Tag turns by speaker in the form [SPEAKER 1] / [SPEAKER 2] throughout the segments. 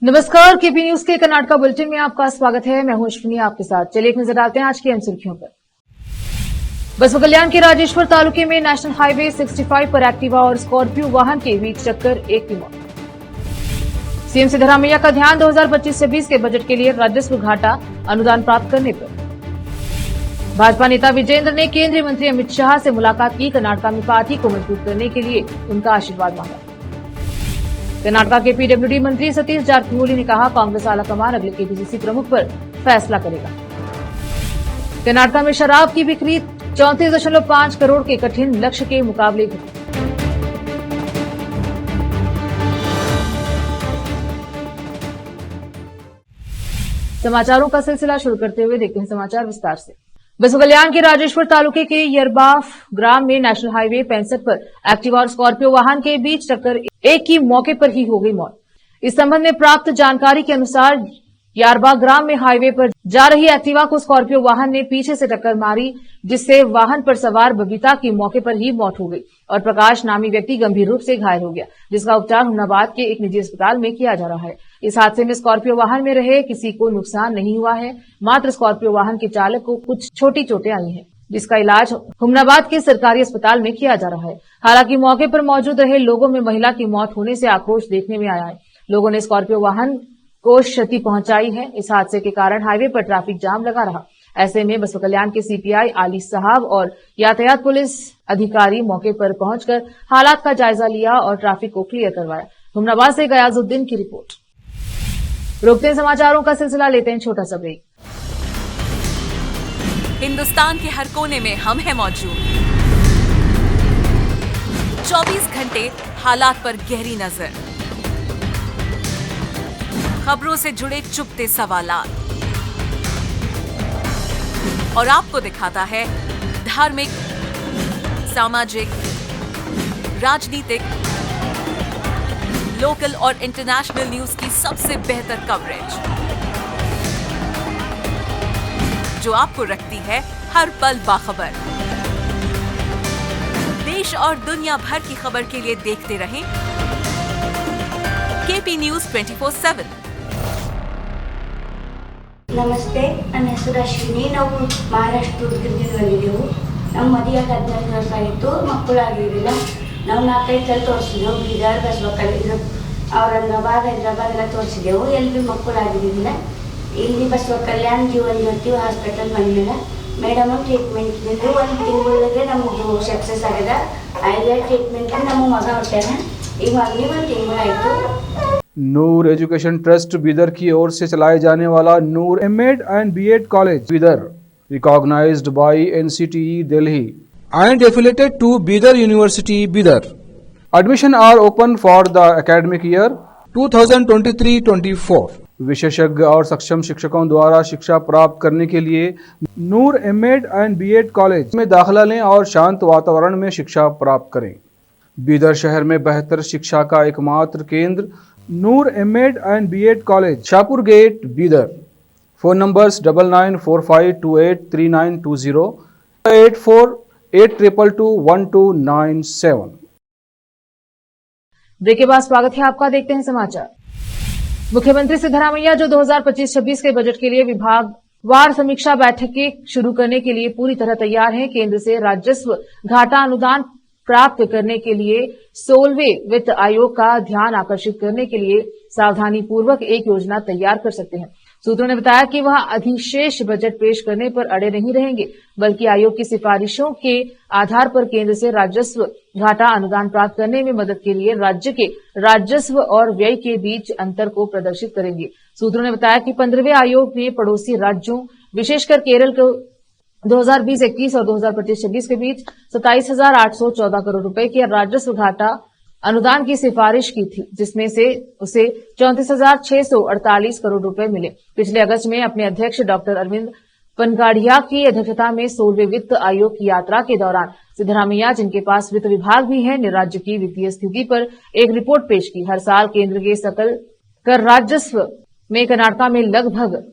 [SPEAKER 1] नमस्कार, KP news के Karnataka bulletin में आपका स्वागत है। मैं हूं अश्विनी आपके साथ। चलिए एक नजर डालते हैं आज की अहम सुर्खियों पर। बसवा कल्याण के राजेश्वर तालुके में नेशनल हाईवे 65 पर एक्टिवा और स्कॉर्पियो वाहन के बीच टक्कर, एक की मौत। सीएम सिद्धरामैया का ध्यान 2025-26 के बजट के लिए राजस्व घाटा अनुदान प्राप्त करने पर। भाजपा नेता विजेंद्र ने केंद्रीय मंत्री अमित शाह से मुलाकात की। कर्नाटका में पार्टी को मजबूत करने के लिए उनका आशीर्वाद मांगा। कर्नाटका के पीडब्ल्यूडी मंत्री सतीश जारकिहोली ने कहा, कांग्रेस आलाकमान अगले केपीसीसी प्रमुख पर फैसला करेगा। कर्नाटका में शराब की बिक्री 34.5 करोड़ के कठिन लक्ष्य के मुकाबले घटी। समाचारों का सिलसिला शुरू करते हुए देखते हैं समाचार विस्तार से। बसवा कल्याण के राजेश्वर तालुके के यरबाफ ग्राम में नेशनल हाईवे 65 पर एक्टिवा और स्कॉर्पियो वाहन के बीच टक्कर, एक की मौके पर ही हो गई मौत। इस संबंध में प्राप्त जानकारी के अनुसार यारबा ग्राम में हाईवे पर जा रही एक्टिवा को स्कॉर्पियो वाहन ने पीछे से टक्कर मारी, जिससे वाहन पर सवार बबीता की मौके पर ही मौत हो गई और प्रकाश नामी व्यक्ति गंभीर रूप से घायल हो गया, जिसका उपचार हुमनाबाद के एक निजी अस्पताल में किया जा रहा है। इस हादसे में स्कॉर्पियो वाहन में रहे किसी को नुकसान नहीं हुआ है, मात्र स्कॉर्पियो वाहन के चालक को कुछ छोटी चोटें आई हैं, जिसका इलाज हुमनाबाद के सरकारी अस्पताल में किया जा रहा है। हालांकि मौके पर मौजूद रहे लोगों में महिला की मौत होने से आक्रोश देखने में आया है। लोगों ने स्कॉर्पियो वाहन को क्षति पहुंचाई है। इस हादसे के कारण हाईवे पर ट्रैफिक जाम लगा रहा। ऐसे में बसवा कल्याण के सीपीआई आली साहब और यातायात पुलिस अधिकारी मौके पर पहुंचकर हालात का जायजा लिया और ट्रैफिक को क्लियर करवाया। हुमनाबाद से गयाजुद्दीन की रिपोर्ट। रोकते हैं समाचारों का सिलसिला, लेते हैं छोटा सा ब्रेक।
[SPEAKER 2] हिंदुस्तान के हर कोने में हम हैं मौजूद। 24 घंटे हालात पर गहरी नजर, खबरों से जुड़े चुपते सवालात और आपको दिखाता है धार्मिक, सामाजिक, राजनीतिक, लोकल और इंटरनेशनल न्यूज की सबसे बेहतर कवरेज, जो आपको रखती है हर पल बाखबर। देश और दुनिया भर की खबर के लिए देखते रहें केपी न्यूज 24/7।
[SPEAKER 3] ನಮಸ್ತೆ, ನನ್ನ ಹೆಸರು ಅಶ್ವಿನಿ. ನಾವು ಮಹಾರಾಷ್ಟ್ರದಿಂದ ಬಂದಿದ್ದೆವು. ನಮ್ಮ ಮದುವೆಯಾಗಿ 14 ವರ್ಷ ಆಯಿತು, ಮಕ್ಕಳಾಗಿರಲಿಲ್ಲ. ನಾವು 4-5 ಸಲ ತೋರಿಸಿದೆವು. ಬೀದರ್, ಬಸವ ಕಲ್ಯಾಣ, ಔರಂಗಾಬಾದ್, ಹೈದರಾಬಾದ್ ಎಲ್ಲ ತೋರಿಸಿದೆವು. ಎಲ್ಲಿ ಮಕ್ಕಳಾಗಿರಲಿಲ್ಲ. ಇಲ್ಲಿ ಬಸವ ಕಲ್ಯಾಣ ಜೀವನ್ ಜ್ಯೋತಿ ಹಾಸ್ಪಿಟಲ್ ಬಂದಿಲ್ಲ. ಮೇಡಮ್ ಟ್ರೀಟ್ಮೆಂಟ್ ಇದ್ದು 1 ತಿಂಗಳಿಗೆ ನಮ್ಮದು ಸಕ್ಸಸ್ ಆಗಿದೆ. ಐದು ಟ್ರೀಟ್ಮೆಂಟ್ ನಮ್ಮ ಮಗ ಹೊಟ್ಟಾನ. ಈಗ ಮಗನಿಗೆ 1 ತಿಂಗಳಾಯಿತು.
[SPEAKER 4] नूर एजुकेशन ट्रस्ट बीदर की ओर से चलाए जाने वाला Noor M Ed and B Ed college Bidar, recognised by NCTE Delhi and affiliated to Bidar University Bidar. Admission are open for the academic year 2023-24. विशेषज्ञ और सक्षम शिक्षकों द्वारा शिक्षा प्राप्त करने के लिए नूर एमएड एंड बीएड कॉलेज में दाखिला लें और शांत वातावरण में शिक्षा प्राप्त करें। बीदर शहर में बेहतर शिक्षा का एकमात्र केंद्र Noor M Ed and B Ed college, Shahpur gate, Bidar. Phone numbers 9945283920, 8482221297।
[SPEAKER 1] Break के बाद स्वागत है आपका। देखते हैं समाचार। मुख्यमंत्री सिद्धरामैया जो 2025-26 के बजट के लिए विभागवार समीक्षा बैठकें शुरू करने के लिए पूरी तरह तैयार हैं। केंद्र से राजस्व घाटा अनुदान प्राप्त करने के लिए 16वें वित्त आयोग का ध्यान आकर्षित करने के लिए सावधानी पूर्वक एक योजना तैयार कर सकते हैं। सूत्रों ने बताया कि वह अधिशेष बजट पेश करने पर अड़े नहीं रहेंगे, बल्कि आयोग की सिफारिशों के आधार पर केंद्र से राजस्व घाटा अनुदान प्राप्त करने में मदद के लिए राज्य के राजस्व और व्यय के बीच अंतर को प्रदर्शित करेंगे। सूत्रों ने बताया कि 15वें आयोग ने पड़ोसी राज्यों, विशेषकर केरल को 2020-21 और 2025-26 के बीच 27,814 करोड़ रुपए के राजस्व घाटा अनुदान की सिफारिश की थी, जिसमें से उसे 34,648 करोड़ रुपए मिले। पिछले अगस्त में अपने अध्यक्ष डॉक्टर अरविंद पनगाड़िया की अध्यक्षता में 16वें वित्त आयोग की यात्रा के दौरान सिद्धरामैया, जिनके पास वित्त विभाग भी है, ने राज्य की वित्तीय स्थिति पर एक रिपोर्ट पेश की। हर साल केंद्र के सकल कर राजस्व में कर्नाटका में लगभग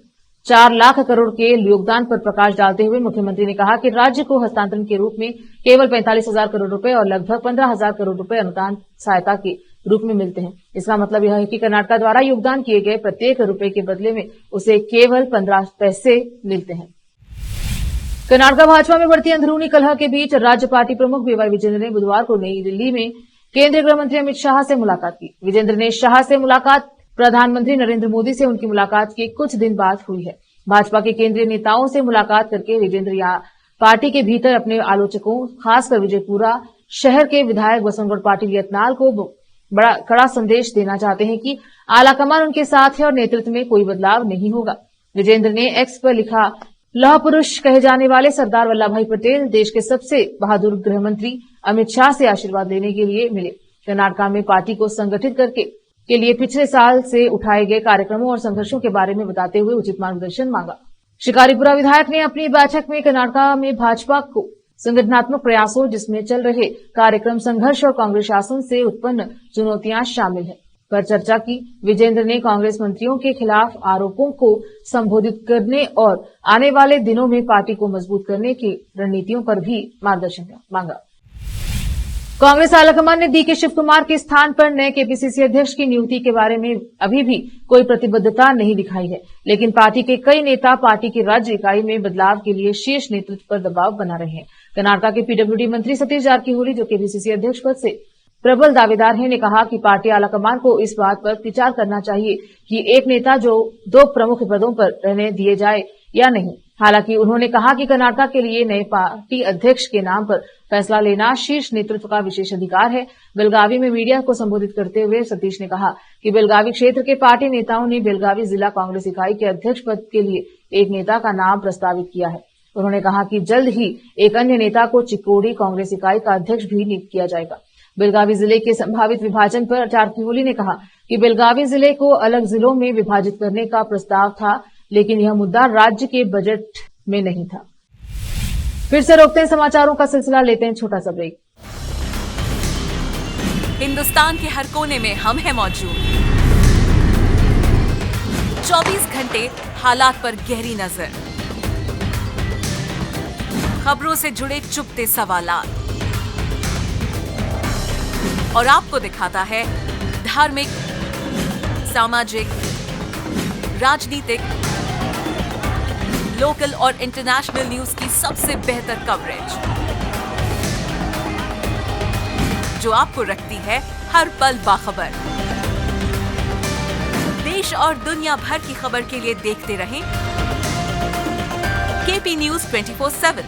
[SPEAKER 1] 4 लाख करोड़ के योगदान पर प्रकाश डालते हुए मुख्यमंत्री ने कहा कि राज्य को हस्तांतरण के रूप में केवल 45,000 करोड़ रुपए और लगभग 15,000 करोड़ रुपए अनुदान सहायता के रूप में मिलते हैं। इसका मतलब यह है कि कर्नाटक द्वारा योगदान किए गए प्रत्येक रुपए के बदले में उसे केवल 15 पैसे मिलते हैं। कर्नाटक भाजपा में बढ़ती अंदरूनी कलह के बीच राज्य पार्टी प्रमुख बीवाई विजेंद्र ने बुधवार को नई दिल्ली में केंद्रीय गृह मंत्री अमित शाह से मुलाकात की। विजेंद्र ने शाह से मुलाकात प्रधानमंत्री नरेंद्र मोदी से उनकी मुलाकात के कुछ दिन बाद हुई है। भाजपा के केंद्रीय नेताओं से मुलाकात करके विजेंद्र या पार्टी के भीतर अपने आलोचकों, खासकर विजयपुरा शहर के विधायक बसवनगौड़ पाटिल यत्नाल को बड़ा कड़ा संदेश देना चाहते हैं कि आलाकमान उनके साथ है और नेतृत्व में कोई बदलाव नहीं होगा। विजेंद्र ने एक्स पर लिखा, लौह पुरुष कहे जाने वाले सरदार वल्लभ भाई पटेल देश के सबसे बहादुर गृह मंत्री अमित शाह से आशीर्वाद लेने के लिए मिले। कर्नाटक में पार्टी को संगठित करके के लिए पिछले साल से उठाए गए कार्यक्रमों और संघर्षों के बारे में बताते हुए उचित मार्गदर्शन मांगा। शिकारीपुरा विधायक ने अपनी बैठक में कर्नाटक में भाजपा को संगठनात्मक प्रयासों, जिसमें चल रहे कार्यक्रम संघर्ष और कांग्रेस शासन से उत्पन्न चुनौतियां शामिल है, पर चर्चा की। विजेंद्र ने कांग्रेस मंत्रियों के खिलाफ आरोपों को संबोधित करने और आने वाले दिनों में पार्टी को मजबूत करने की रणनीतियों पर भी मार्गदर्शन मांगा। कांग्रेस आलाकमान ने डीके शिव कुमार के स्थान पर नए केपीसीसी अध्यक्ष की नियुक्ति के बारे में अभी भी कोई प्रतिबद्धता नहीं दिखाई है, लेकिन पार्टी के कई नेता पार्टी की राज्य इकाई में बदलाव के लिए शीर्ष नेतृत्व पर दबाव बना रहे हैं। कर्नाटक के पीडब्ल्यूडी मंत्री सतीश जारकिहोली, जो केपीसीसी अध्यक्ष पद से प्रबल दावेदार हैं, ने कहा कि पार्टी आलाकमान को इस बात पर विचार करना चाहिए कि एक नेता जो 2 प्रमुख पदों पर रहने दिए जाए या नहीं। हालांकि उन्होंने कहा कि कर्नाटक के लिए नए पार्टी अध्यक्ष के नाम पर फैसला लेना शीर्ष नेतृत्व का विशेष अधिकार है। बेलगावी में मीडिया को संबोधित करते हुए सतीश ने कहा कि बेलगावी क्षेत्र के पार्टी नेताओं ने बेलगावी जिला कांग्रेस इकाई के अध्यक्ष पद के लिए एक नेता का नाम प्रस्तावित किया है। उन्होंने कहा कि जल्द ही एक अन्य नेता को चिक्कोडी कांग्रेस इकाई का अध्यक्ष भी नियुक्त किया जाएगा। बेलगावी जिले के संभावित विभाजन पर जारकिहोली ने कहा कि बेलगावी जिले को अलग जिलों में विभाजित करने का प्रस्ताव था, लेकिन यह मुद्दा राज्य के बजट में नहीं था। फिर से रोकते हैं समाचारों का सिलसिला, लेते हैं छोटा सा ब्रेक।
[SPEAKER 2] हिंदुस्तान के हर कोने में हम हैं मौजूद। 24 घंटे हालात पर गहरी नजर, खबरों से जुड़े चुपते सवालात, और आपको दिखाता है धार्मिक, सामाजिक, राजनीतिक, लोकल और इंटरनेशनल न्यूज की सबसे बेहतर कवरेज, जो आपको रखती है हर पल बाखबर। देश और दुनिया भर की खबर के लिए देखते रहें केपी न्यूज 24/7।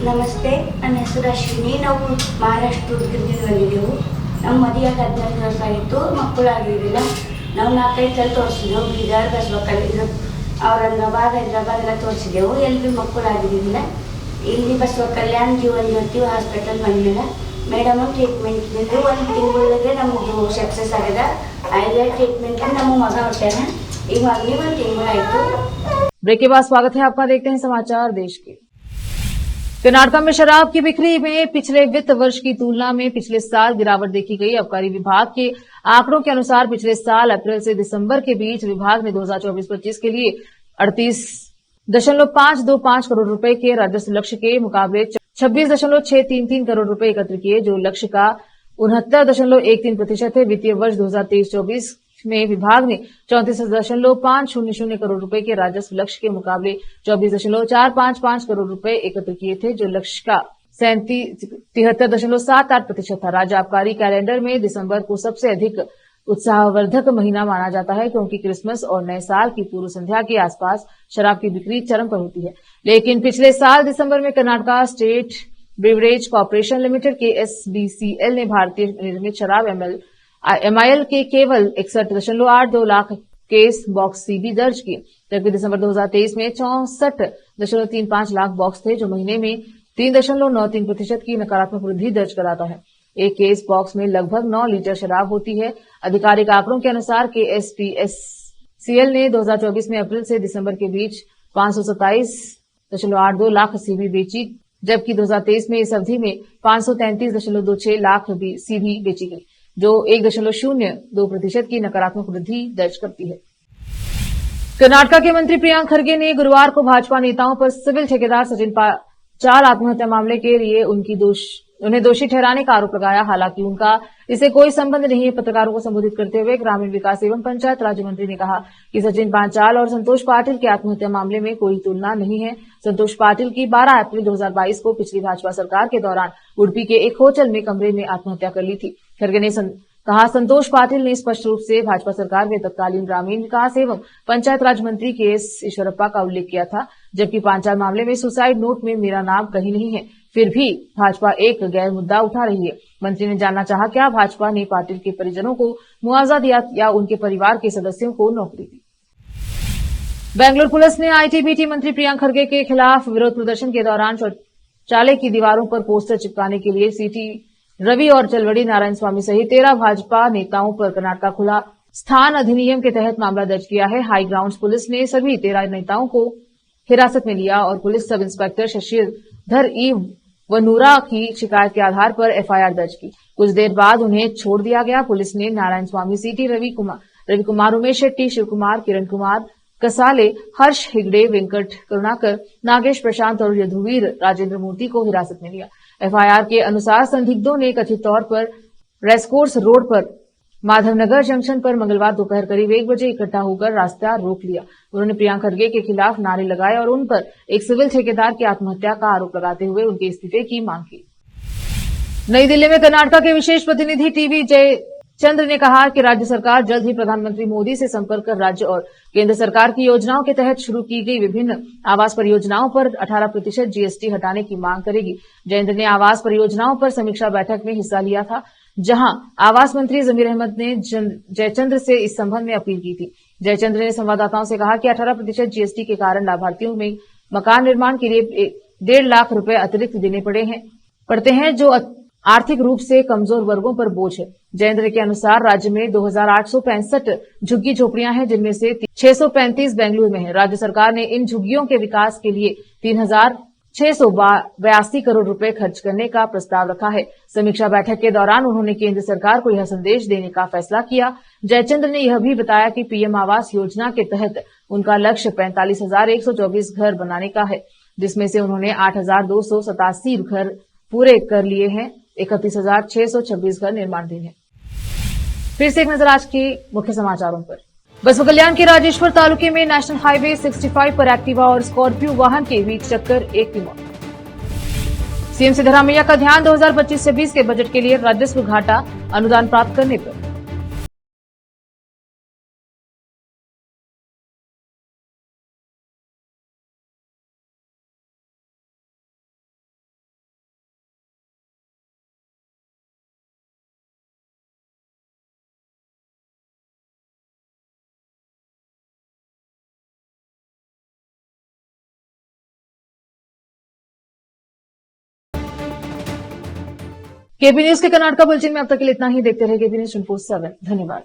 [SPEAKER 3] ನಮಸ್ತೆ, ನನ್ನ ಹೆಸರು ಅಶ್ವಿನಿ. ನಾವು ಮಹಾರಾಷ್ಟ್ರ ಉದ್ಗಿರ್ದಿಂದ ಬಂದಿದ್ದೆವು. ನಮ್ಮ ಮದುವೆಯಾಗಿ 14 ವರ್ಷ ಆಯಿತು, ಮಕ್ಕಳಾಗಿರಲಿಲ್ಲ. ನಾವು 4-5 ಸಲ ತೋರಿಸಿದೆವು, ಬೀದರ್, ಬಸವಕಲ್ಯಾಣ, ಔರಂಗಾಬಾದ್, ಹೈದರಾಬಾದ್ ಎಲ್ಲ ತೋರಿಸಿದೆವು. ಎಲ್ಲಿ ಮಕ್ಕಳಾಗಿರಲಿಲ್ಲ. ಇಲ್ಲಿ ಬಸವಕಲ್ಯಾಣ ಜೀವನ್ ಜ್ಯೋತಿ ಹಾಸ್ಪಿಟಲ್ ಬಂದಿಲ್ಲ. ಮೇಡಮ್ ಟ್ರೀಟ್ಮೆಂಟ್ ಇದ್ದಿದ್ದು 1 ತಿಂಗಳಿಗೆ ನಮ್ಮದು ಸಕ್ಸಸ್ ಆಗ್ಯದ. 5 ಟ್ರೀಟ್ಮೆಂಟ್ ನಮ್ಮ ಮಗ ಹೊಟ್ಟಾನ. ಈಗ ಮಗನಿಗೆ 1 ತಿಂಗಳಾಯಿತು।
[SPEAKER 1] ब्रेक के बाद स्वागत है आपका। देखते हैं समाचार देश के। कर्नाटक में शराब की बिक्री में पिछले वित्त वर्ष की तुलना में पिछले साल गिरावट देखी गई। आबकारी विभाग के आंकड़ों के अनुसार पिछले साल अप्रैल से दिसंबर के बीच विभाग ने 2024-25 के लिए 38.525 करोड़ रुपए के राजस्व लक्ष्य के मुकाबले 26.633 करोड़ रुपए एकत्र किए, जो लक्ष्य का 69.13% है। वित्तीय वर्ष 2023-24 में विभाग ने 34.500 करोड़ रुपए के राजस्व लक्ष्य के मुकाबले 24.455 करोड़ रुपए एकत्र किए थे, जो लक्ष्य का 73.78% था। राज्य आबकारी कैलेंडर में दिसंबर को सबसे अधिक उत्साहवर्धक महीना माना जाता है, क्योंकि क्रिसमस और नए साल की पूर्व संध्या के आसपास शराब की बिक्री चरम पर होती है। लेकिन पिछले साल दिसंबर में Karnataka state beverage corporation limited के SBCL ने भारतीय निर्मित शराब MIL के केवल 61.82 लाख केस बॉक्स CB दर्ज किए, जबकि दिसंबर 2023 में 64.35 लाख बॉक्स थे, जो महीने में 3.93% की नकारात्मक वृद्धि दर्ज कराता है। एक केस बॉक्स में लगभग 9 लीटर शराब होती है। आधिकारिक आंकड़ों के अनुसार के SPSCL ने 2024 में अप्रैल से दिसंबर के बीच 527.82 लाख CB बेची, जबकि 2023 में इस अवधि में 533.26 लाख CB बेची गई, जो 1.02% की नकारात्मक वृद्धि दर्ज करती है। कर्नाटक के मंत्री प्रियंक खरगे ने गुरुवार को भाजपा नेताओं पर सिविल ठेकेदार सचिन चाल आत्महत्या मामले के लिए उनकी उन्हें दोषी ठहराने का आरोप लगाया। हालांकि उनका इससे कोई संबंध नहीं है। पत्रकारों को संबोधित करते हुए ग्रामीण विकास एवं पंचायत राज्य मंत्री ने कहा कि सचिन पांचाल और संतोष पाटिल के आत्महत्या मामले में कोई तुलना नहीं है। संतोष पाटिल की 12 अप्रैल 2022 को पिछली भाजपा सरकार के दौरान उडुपी के एक होटल में कमरे में आत्महत्या कर ली थी। खड़गे ने कहा, संतोष पाटिल ने स्पष्ट रूप से भाजपा सरकार में तत्कालीन ग्रामीण विकास एवं पंचायत राज मंत्री के.एस. ईश्वरप्पा का उल्लेख किया था, जबकि पांचाल मामले में सुसाइड नोट में मेरा नाम कहीं नहीं है। फिर भी भाजपा एक गैर मुद्दा उठा रही है। मंत्री ने जानना चाहा, क्या भाजपा ने पाटिल के परिजनों को मुआवजा दिया या उनके परिवार के सदस्यों को नौकरी दी। बेंगलुरु पुलिस ने आईटीबीटी मंत्री प्रियंक खड़गे के खिलाफ विरोध प्रदर्शन के दौरान शौचालय की दीवारों पर पोस्टर चिपकाने के लिए सीटी रवि और चलवड़ी नारायण स्वामी सहित 13 भाजपा नेताओं पर कर्नाटक खुला स्थान अधिनियम के तहत मामला दर्ज किया है। हाई ग्राउंड्स पुलिस ने सभी 13 नेताओं को हिरासत में लिया और पुलिस सब इंस्पेक्टर शशिधर ई वनूरा की शिकायत के आधार पर एफआईआर दर्ज की। कुछ देर बाद उन्हें छोड़ दिया गया। पुलिस ने नारायण स्वामी, सीटी रवि कुमार, उमेश शेट्टी, शिव कुमार, किरण कुमार कसाले, हर्ष हिगड़े, वेंकट करुणाकर, नागेश प्रशांत और यदुवीर राजेंद्र मूर्ति को हिरासत में लिया। एफआईआर के अनुसार संदिग्धों ने कथित तौर पर रेसकोर्स रोड पर माधवनगर जंक्शन पर मंगलवार दोपहर करीब 1 बजे इकट्ठा होकर रास्ता रोक लिया। उन्होंने प्रियंक खड़गे के खिलाफ नारे लगाए और उन पर एक सिविल ठेकेदार की आत्महत्या का आरोप लगाते हुए उनके इस्तीफे की मांग की। नई दिल्ली में कर्नाटक के विशेष प्रतिनिधि टीवी जयचंद्र ने कहा कि राज्य सरकार जल्द ही प्रधानमंत्री मोदी से संपर्क कर राज्य और केंद्र सरकार की योजनाओं के तहत शुरू की गई विभिन्न आवास परियोजनाओं पर 18% जीएसटी हटाने की मांग करेगी। जयेंद्र ने आवास परियोजनाओं पर समीक्षा बैठक में हिस्सा लिया था, जहां आवास मंत्री जमीर अहमद ने जयचंद्र से इस संबंध में अपील की थी। जयचंद्र ने संवाददाताओं से कहा कि 18% जीएसटी के कारण लाभार्थियों में मकान निर्माण के लिए 1.5 लाख रुपए अतिरिक्त देने पड़ते हैं, जो आर्थिक रूप से कमजोर वर्गों पर बोझ है। जयेंद्र के अनुसार राज्य में 2865 झुग्गी झोपड़ियां हैं, जिनमें से 635 बेंगलुरु में है। राज्य सरकार ने इन झुग्गियों के विकास के लिए 3682 करोड़ रुपए खर्च करने का प्रस्ताव रखा है। समीक्षा बैठक के दौरान उन्होंने केंद्र सरकार को यह संदेश देने का फैसला किया। जयचंद्र ने यह भी बताया कि पीएम आवास योजना के तहत उनका लक्ष्य 45,124 घर बनाने का है, जिसमें से उन्होंने 8,287 घर पूरे कर लिए हैं। 31,626 घर निर्माणाधीन है। फिर से एक नजर आज के मुख्य समाचारों पर। बसवा कल्याण के राजेश्वर तालुके में नेशनल हाईवे 65 पर एक्टिवा और स्कॉर्पियो वाहन के बीच टक्कर, एक की मौत। सीएम सिद्धरामैया का ध्यान 2025-26 के बजट के लिए राजस्व घाटा अनुदान प्राप्त करने पर। केबी न्यूज के कर्नाटका बुलेटिन में अब तक के लिए इतना ही। देखते रहिए केबी न्यूज 24/7। धन्यवाद।